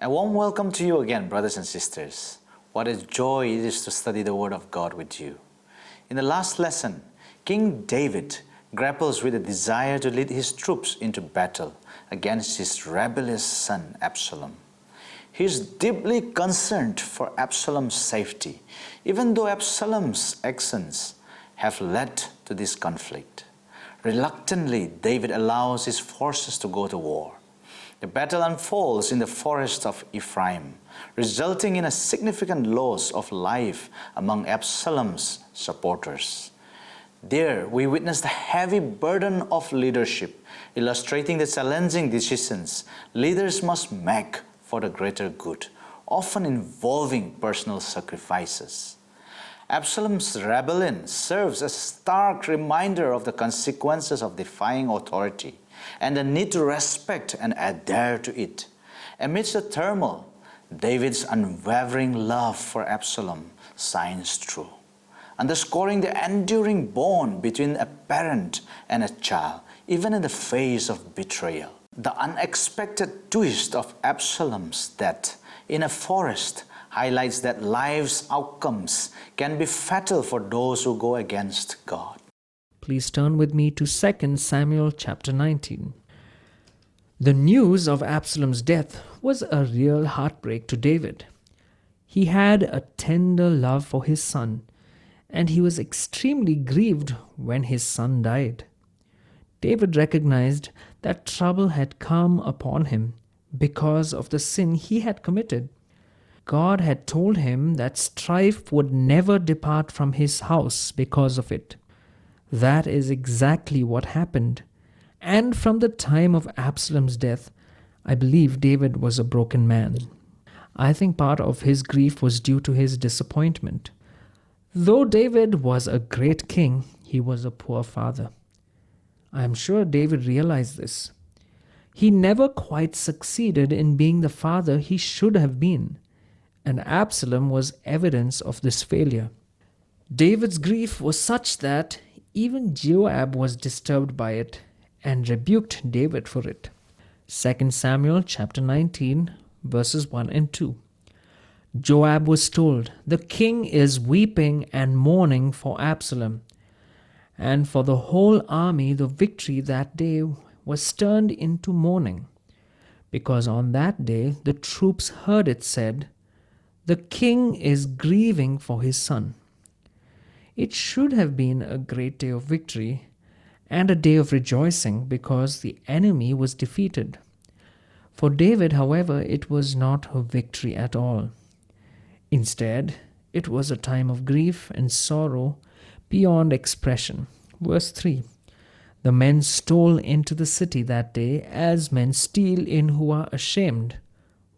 A warm welcome to you again, brothers and sisters. What a joy it is to study the Word of God with you. In the last lesson, King David grapples with a desire to lead his troops into battle against his rebellious son Absalom. He is deeply concerned for Absalom's safety, even though Absalom's actions have led to this conflict. Reluctantly, David allows his forces to go to war. The battle unfolds in the forest of Ephraim, resulting in a significant loss of life among Absalom's supporters. There, we witness the heavy burden of leadership, illustrating the challenging decisions leaders must make for the greater good, often involving personal sacrifices. Absalom's rebellion serves as a stark reminder of the consequences of defying authority and the need to respect and adhere to it. Amidst the turmoil, David's unwavering love for Absalom shines through, underscoring the enduring bond between a parent and a child, even in the face of betrayal. The unexpected twist of Absalom's death in a forest highlights that life's outcomes can be fatal for those who go against God. Please turn with me to 2 Samuel chapter 19. The news of Absalom's death was a real heartbreak to David. He had a tender love for his son, and he was extremely grieved when his son died. David recognized that trouble had come upon him because of the sin he had committed. God had told him that strife would never depart from his house because of it. That is exactly what happened. And from the time of Absalom's death, I believe David was a broken man. I think part of his grief was due to his disappointment. Though David was a great king, he was a poor father. I am sure David realized this. He never quite succeeded in being the father he should have been, and Absalom was evidence of this failure. David's grief was such that even Joab was disturbed by it and rebuked David for it. 2 Samuel chapter 19, verses 1 and 2. Joab was told, "The king is weeping and mourning for Absalom." And for the whole army, the victory that day was turned into mourning, because on that day the troops heard it said, "The king is grieving for his son." It should have been a great day of victory and a day of rejoicing because the enemy was defeated. For David, however, it was not a victory at all. Instead, it was a time of grief and sorrow beyond expression. Verse 3. The men stole into the city that day as men steal in who are ashamed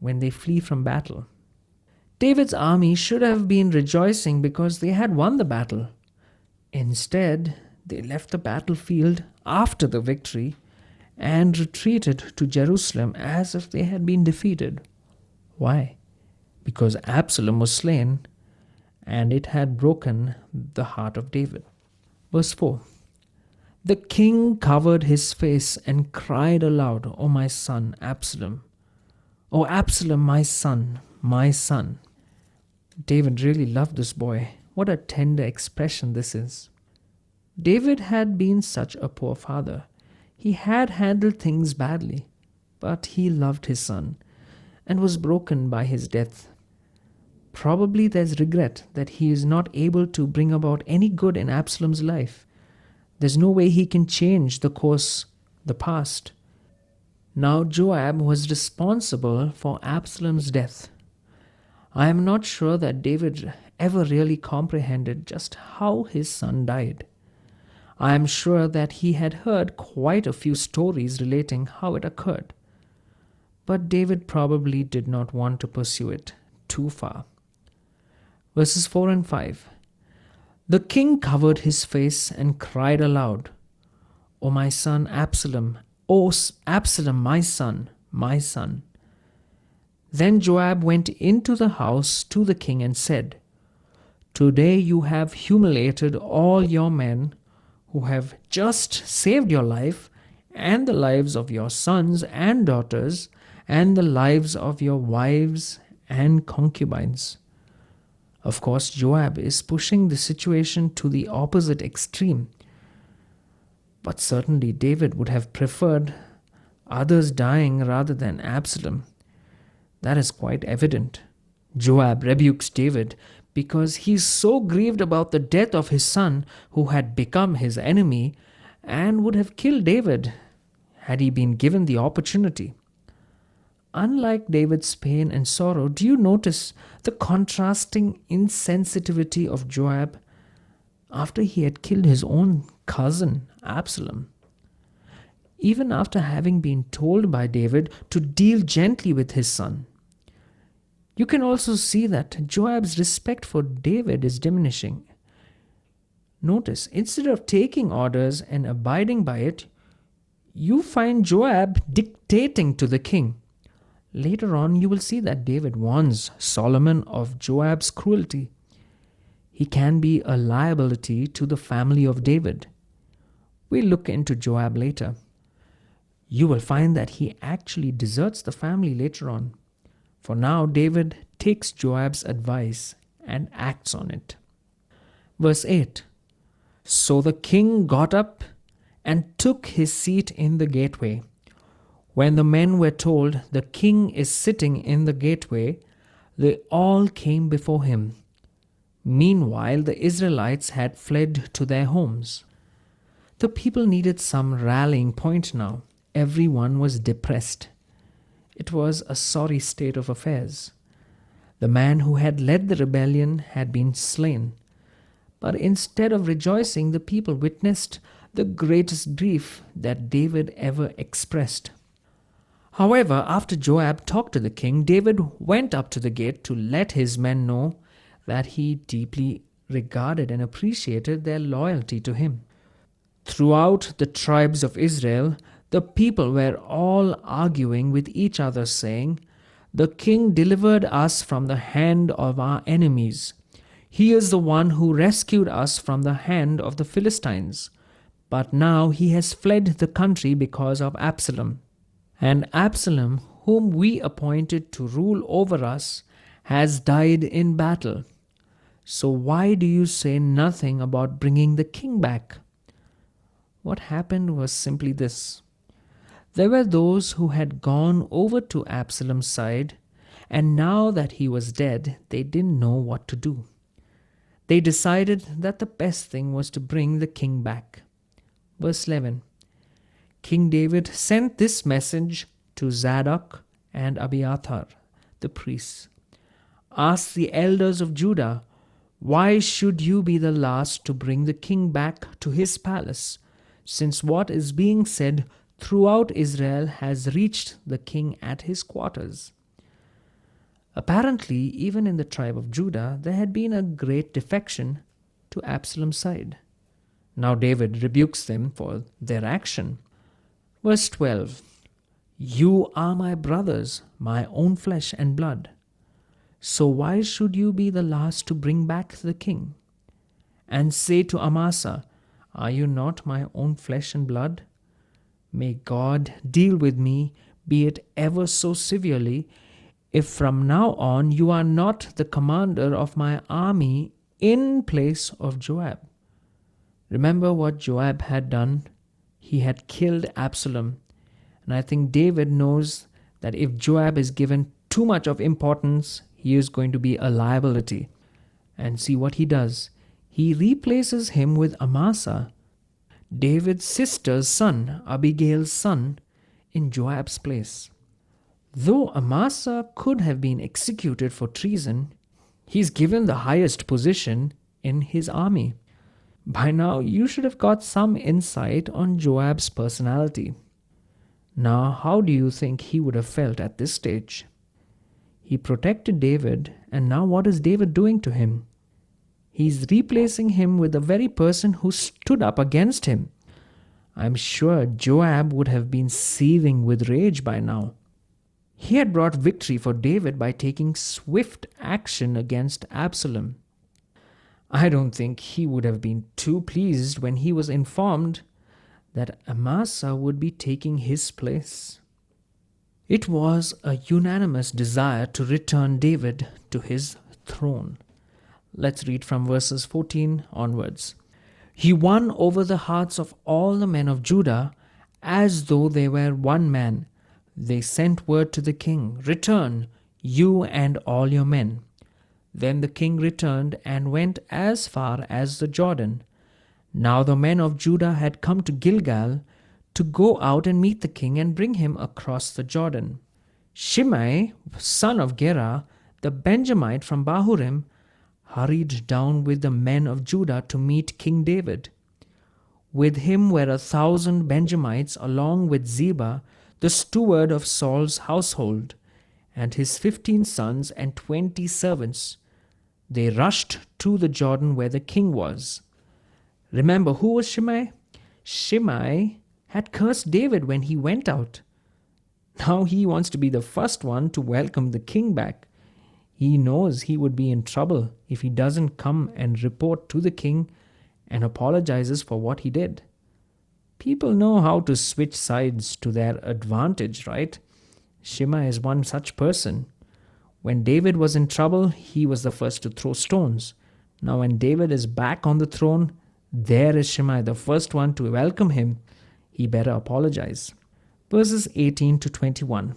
when they flee from battle. David's army should have been rejoicing because they had won the battle. Instead, they left the battlefield after the victory and retreated to Jerusalem as if they had been defeated. Why? Because Absalom was slain, and it had broken the heart of David. Verse 4. The king covered his face and cried aloud, "O my son, Absalom! O Absalom, my son, my son!" David really loved this boy. What a tender expression this is. David had been such a poor father. He had handled things badly, but he loved his son and was broken by his death. Probably there's regret that he is not able to bring about any good in Absalom's life. There's no way he can change the course, the past. Now Joab was responsible for Absalom's death. I am not sure that David ever really comprehended just how his son died. I am sure that he had heard quite a few stories relating how it occurred. But David probably did not want to pursue it too far. Verses 4 and 5. The king covered his face and cried aloud, "O my son Absalom, O Absalom, my son, my son." Then Joab went into the house to the king and said, "Today you have humiliated all your men who have just saved your life and the lives of your sons and daughters and the lives of your wives and concubines. Of course, Joab is pushing the situation to the opposite extreme. But certainly David would have preferred others dying rather than Absalom. That is quite evident. Joab rebukes David because he is so grieved about the death of his son who had become his enemy and would have killed David had he been given the opportunity. Unlike David's pain and sorrow, do you notice the contrasting insensitivity of Joab after he had killed his own cousin, Absalom? Even after having been told by David to deal gently with his son. You can also see that Joab's respect for David is diminishing. Notice, instead of taking orders and abiding by it, you find Joab dictating to the king. Later on, you will see that David warns Solomon of Joab's cruelty. He can be a liability to the family of David. We'll look into Joab later. You will find that he actually deserts the family later on. For now, David takes Joab's advice and acts on it. Verse 8. So the king got up and took his seat in the gateway. When the men were told, the king is sitting in the gateway, they all came before him. Meanwhile, the Israelites had fled to their homes. The people needed some rallying point now. Everyone was depressed. It was a sorry state of affairs. The man who had led the rebellion had been slain. But instead of rejoicing, the people witnessed the greatest grief that David ever expressed. However, after Joab talked to the king, David went up to the gate to let his men know that he deeply regarded and appreciated their loyalty to him. Throughout the tribes of Israel, the people were all arguing with each other, saying, "The king delivered us from the hand of our enemies. He is the one who rescued us from the hand of the Philistines. But now he has fled the country because of Absalom. And Absalom, whom we appointed to rule over us, has died in battle. So why do you say nothing about bringing the king back?" What happened was simply this. There were those who had gone over to Absalom's side, and now that he was dead, they didn't know what to do. They decided that the best thing was to bring the king back. Verse 11. King David sent this message to Zadok and Abiathar, the priests. "Ask the elders of Judah, why should you be the last to bring the king back to his palace, since what is being said throughout Israel has reached the king at his quarters?" Apparently, even in the tribe of Judah, there had been a great defection to Absalom's side. Now David rebukes them for their action. Verse 12. "You are my brothers, my own flesh and blood. So why should you be the last to bring back the king? And say to Amasa, are you not my own flesh and blood? May God deal with me, be it ever so severely, if from now on you are not the commander of my army in place of Joab." Remember what Joab had done? He had killed Absalom. And I think David knows that if Joab is given too much of importance, he is going to be a liability. And see what he does. He replaces him with Amasa, David's sister's son, Abigail's son, in Joab's place. Though Amasa could have been executed for treason, he's given the highest position in his army. By now, you should have got some insight on Joab's personality. Now, how do you think he would have felt at this stage? He protected David, and now what is David doing to him? He's replacing him with the very person who stood up against him. I'm sure Joab would have been seething with rage by now. He had brought victory for David by taking swift action against Absalom. I don't think he would have been too pleased when he was informed that Amasa would be taking his place. It was a unanimous desire to return David to his throne. Let's read from verses 14 onwards. He won over the hearts of all the men of Judah as though they were one man. They sent word to the king, "Return, you and all your men." Then the king returned and went as far as the Jordan. Now the men of Judah had come to Gilgal to go out and meet the king and bring him across the Jordan. Shimei, son of Gera, the Benjamite from Bahurim, hurried down with the men of Judah to meet King David. With him were 1,000 Benjamites, along with Ziba, the steward of Saul's household, and his 15 sons and 20 servants. They rushed to the Jordan where the king was. Remember, who was Shimei? Shimei had cursed David when he went out. Now he wants to be the first one to welcome the king back. He knows he would be in trouble if he doesn't come and report to the king and apologizes for what he did. People know how to switch sides to their advantage, right? Shimei is one such person. When David was in trouble, he was the first to throw stones. Now when David is back on the throne, there is Shimei, the first one to welcome him. He better apologize. Verses 18 to 21.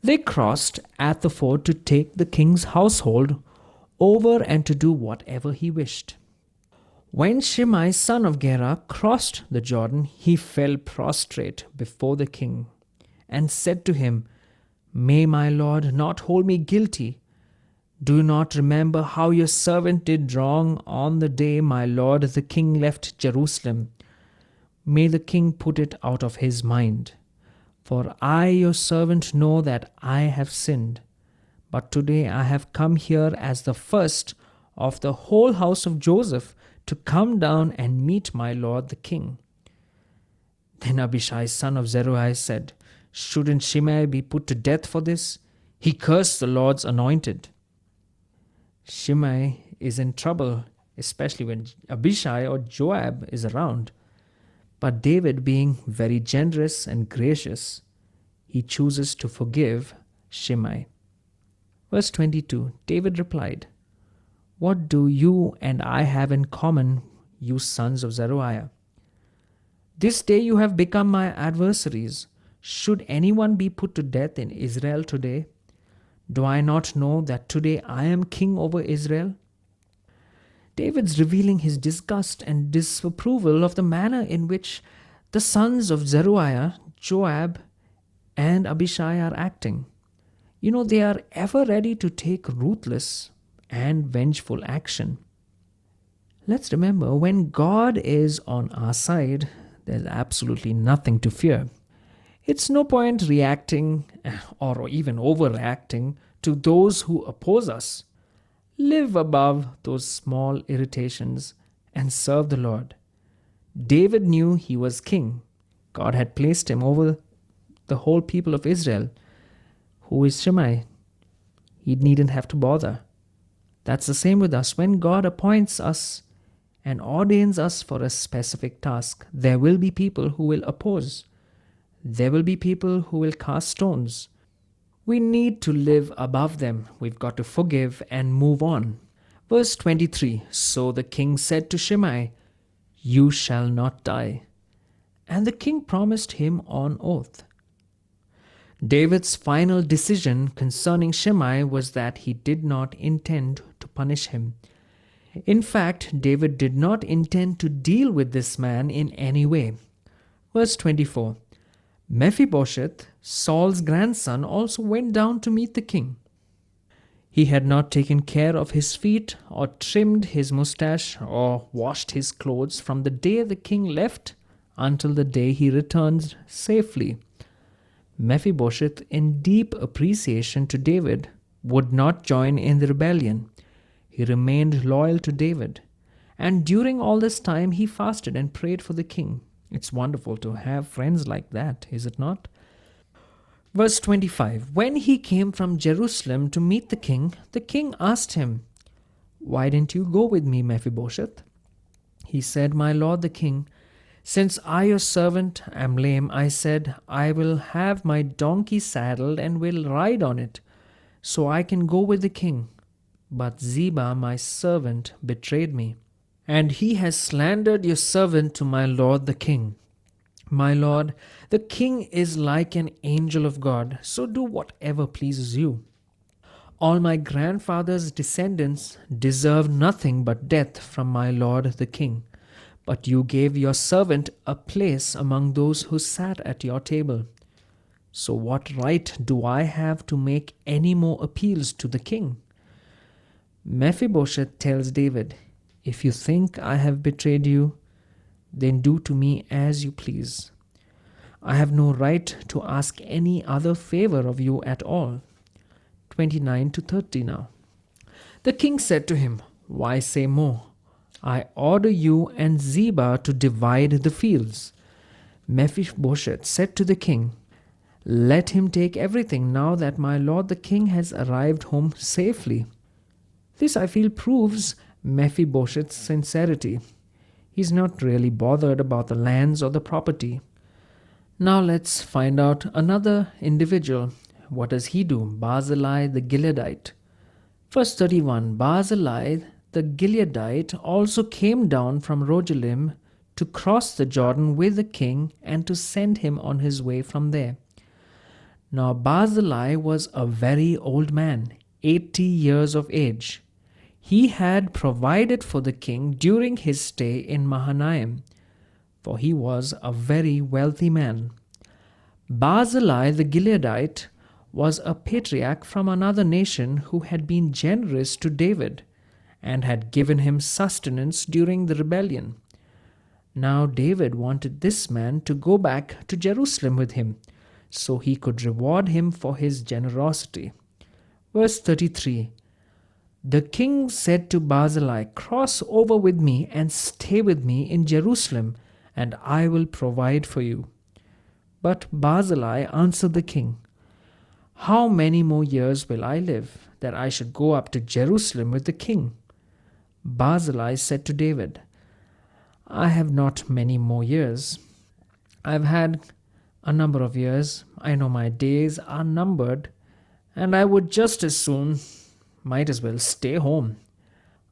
They crossed at the ford to take the king's household over and to do whatever he wished. When Shimei, son of Gera, crossed the Jordan, he fell prostrate before the king and said to him, "May my lord not hold me guilty. Do you not remember how your servant did wrong on the day my lord the king left Jerusalem? May the king put it out of his mind. For I, your servant, know that I have sinned. But today I have come here as the first of the whole house of Joseph to come down and meet my lord the king." Then Abishai, son of Zeruiah, said, "Shouldn't Shimei be put to death for this? He cursed the Lord's anointed." Shimei is in trouble, especially when Abishai or Joab is around. But David, being very generous and gracious, he chooses to forgive Shimei. Verse 22, David replied, "What do you and I have in common, you sons of Zeruiah? This day you have become my adversaries. Should anyone be put to death in Israel today? Do I not know that today I am king over Israel?" David's revealing his disgust and disapproval of the manner in which the sons of Zeruiah, Joab, and Abishai are acting. You know, they are ever ready to take ruthless and vengeful action. Let's remember, when God is on our side, there's absolutely nothing to fear. It's no point reacting or even overreacting to those who oppose us. Live above those small irritations and serve the Lord. David knew he was king. God had placed him over the whole people of Israel. Who is Shimei? He needn't have to bother. That's the same with us. When God appoints us and ordains us for a specific task, there will be people who will oppose. There will be people who will cast stones. We need to live above them. We've got to forgive and move on. Verse 23, So the king said to Shimei, "You shall not die." And the king promised him on oath. David's final decision concerning Shimei was that he did not intend to punish him. In fact, David did not intend to deal with this man in any way. Verse 24, Mephibosheth, Saul's grandson, also went down to meet the king. He had not taken care of his feet or trimmed his mustache or washed his clothes from the day the king left until the day he returned safely. Mephibosheth, in deep appreciation to David, would not join in the rebellion. He remained loyal to David. And during all this time, he fasted and prayed for the king. It's wonderful to have friends like that, is it not? Verse 25, When he came from Jerusalem to meet the king asked him, "Why didn't you go with me, Mephibosheth?" He said, "My lord the king, Since I, your servant, am lame, I said, I will have my donkey saddled and will ride on it, so I can go with the king. But Ziba, my servant, betrayed me. And he has slandered your servant to my lord the king. My lord, the king is like an angel of God, so do whatever pleases you. All my grandfather's descendants deserve nothing but death from my lord the king. But you gave your servant a place among those who sat at your table. So what right do I have to make any more appeals to the king? Mephibosheth tells David, if you think I have betrayed you, then do to me as you please. I have no right to ask any other favor of you at all. 29 to 30 now. The king said to him, why say more? I order you and Ziba to divide the fields. Mephibosheth said to the king, let him take everything now that my lord the king has arrived home safely. This, I feel, proves Mephibosheth's sincerity. He's not really bothered about the lands or the property. Now let's find out another individual. What does he do? Barzillai the Gileadite. Verse 31, Barzillai the Gileadite also came down from Rogelim to cross the Jordan with the king and to send him on his way from there. Now Barzillai was a very old man, 80 years of age. He had provided for the king during his stay in Mahanaim, for he was a very wealthy man. Barzillai the Gileadite was a patriarch from another nation who had been generous to David and had given him sustenance during the rebellion. Now David wanted this man to go back to Jerusalem with him, so he could reward him for his generosity. Verse 33, the king said to Barzillai, cross over with me and stay with me in Jerusalem, and I will provide for you. But Barzillai answered the king, how many more years will I live, that I should go up to Jerusalem with the king? Barzillai said to David, I have not many more years. I've had a number of years. I know my days are numbered, and I would just as soon, might as well stay home.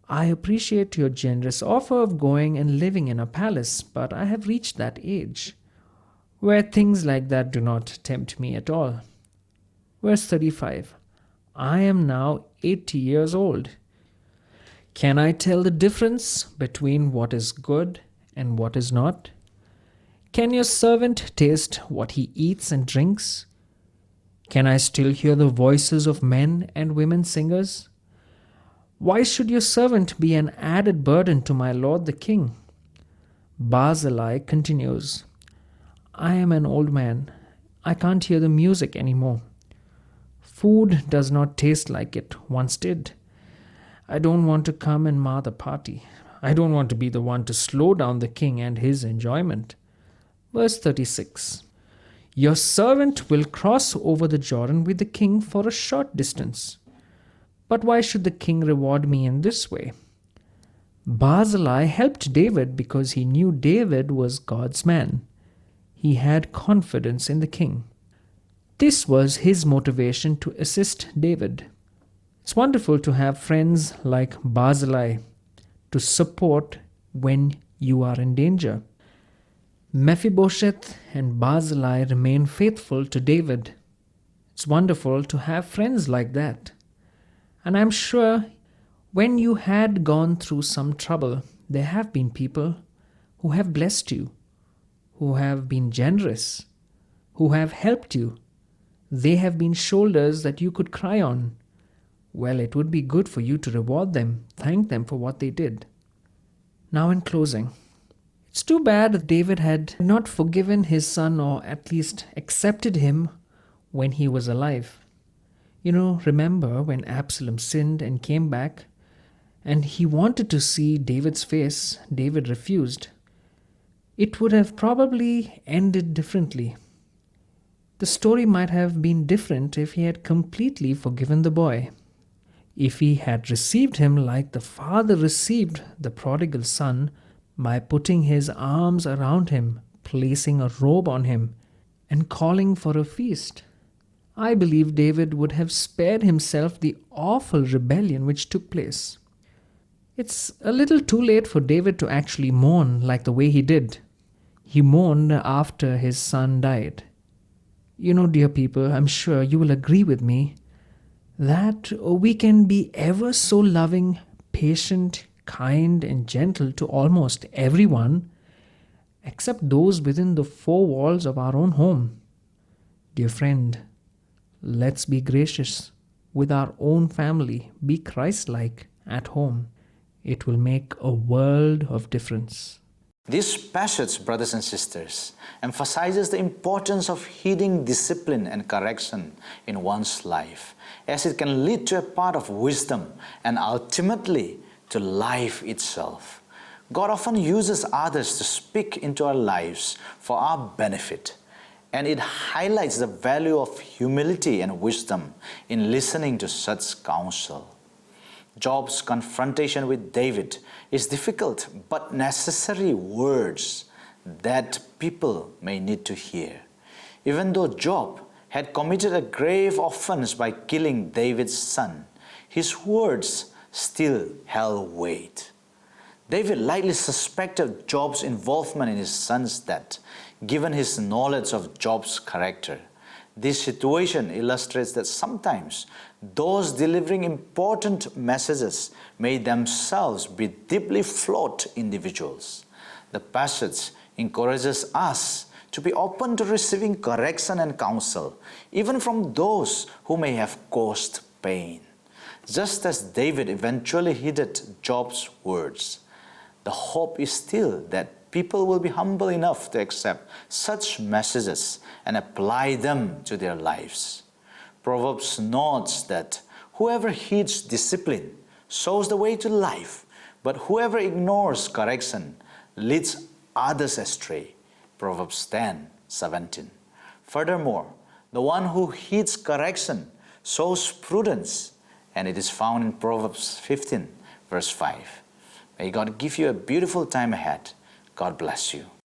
I appreciate your generous offer of going and living in a palace, but I have reached that age where things like that do not tempt me at all. Verse 35, I am now 80 years old. Can I tell the difference between what is good and what is not? Can your servant taste what he eats and drinks? Can I still hear the voices of men and women singers? Why should your servant be an added burden to my lord the king? Barzillai continues, I am an old man. I can't hear the music anymore. Food does not taste like it once did. I don't want to come and mar the party. I don't want to be the one to slow down the king and his enjoyment. Verse 36, your servant will cross over the Jordan with the king for a short distance. But why should the king reward me in this way? Barzillai helped David because he knew David was God's man. He had confidence in the king. This was his motivation to assist David. It's wonderful to have friends like Barzillai to support when you are in danger. Mephibosheth and Barzillai remain faithful to David. It's wonderful to have friends like that. And I'm sure when you had gone through some trouble, there have been people who have blessed you, who have been generous, who have helped you. They have been shoulders that you could cry on. Well, it would be good for you to reward them, thank them for what they did. Now in closing, it's too bad that David had not forgiven his son, or at least accepted him when he was alive. Remember when Absalom sinned and came back and he wanted to see David's face, David refused. It would have probably ended differently. The story might have been different if he had completely forgiven the boy. If he had received him like the father received the prodigal son, by putting his arms around him, placing a robe on him, and calling for a feast. I believe David would have spared himself the awful rebellion which took place. It's a little too late for David to actually mourn like the way he did. He mourned after his son died. You know, dear people, I'm sure you will agree with me that we can be ever so loving, patient, kind, and gentle to almost everyone except those within the four walls of our own home. Dear friend, let's be gracious with our own family, be Christ-like at home. It will make a world of difference. This passage, brothers and sisters, emphasizes the importance of heeding discipline and correction in one's life, as it can lead to a path of wisdom and ultimately to life itself. God often uses others to speak into our lives for our benefit, and it highlights the value of humility and wisdom in listening to such counsel. Job's confrontation with David is difficult but necessary words that people may need to hear. Even though Job had committed a grave offense by killing David's son, his words still held weight. David lightly suspected Job's involvement in his son's death, given his knowledge of Job's character. This situation illustrates that sometimes those delivering important messages may themselves be deeply flawed individuals. The passage encourages us to be open to receiving correction and counsel, even from those who may have caused pain. Just as David eventually heeded Job's words, the hope is still that people will be humble enough to accept such messages and apply them to their lives. Proverbs notes that whoever heeds discipline shows the way to life, but whoever ignores correction leads others astray. Proverbs 10:17. Furthermore, the one who heeds correction shows prudence, and it is found in Proverbs 15, verse 5. May God give you a beautiful time ahead. God bless you.